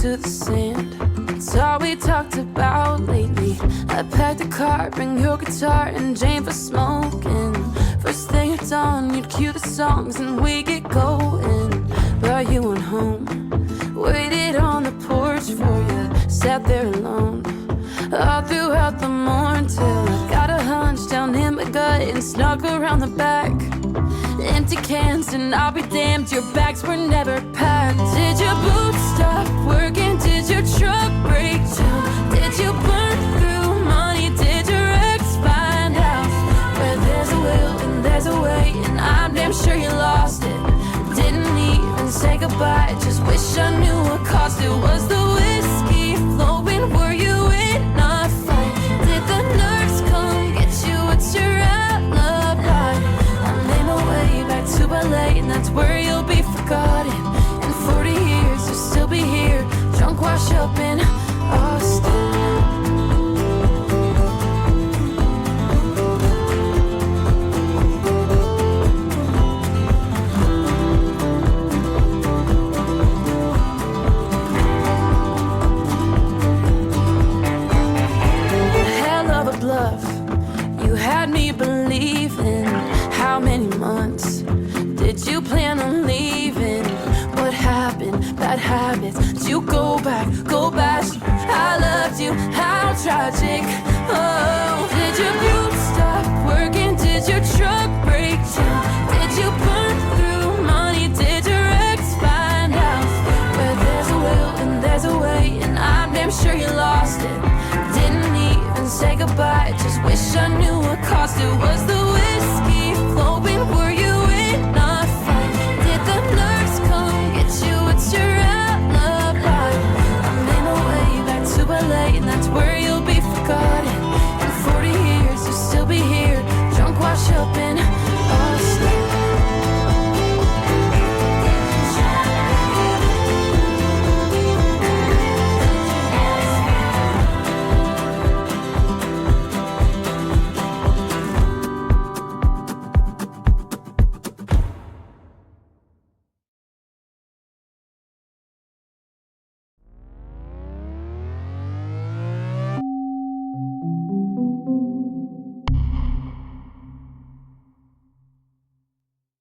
to the sand. It's all we talked about lately. I packed a car, bring your guitar and Jane for smoking. First thing at dawn, you'd cue the songs and we get going. But you went home, waited on the porch for you, sat there alone all throughout the morn till I got a hunch down in my gut and snuck around the back. Empty cans and I'll be damned, your bags were never packed. Did your boots stop working? Did your truck break down? Did you burn through money? Did your ex find out? Where there's a will and there's a way, and I'm damn sure you lost it. Didn't even say goodbye, just wish I knew what caused it. Was the whiskey flowing? Were you in a fight? Did the nurse come get you? What's your alibi? I made my way back to LA, and that's where you'll be forgotten. In 40 years you'll still be here, drunk, wash up in Austin. You had me believing. How many months did you plan on leaving? What happened? Bad habits. Did you go back? I loved you. How tragic. Oh, did your boots stop working? Did your truck break down? Did you burn through money? Did your ex find out? Where there's a will and there's a way, and I'm damn sure you lost it. Didn't even say goodbye, just wish I knew what caused it. Was the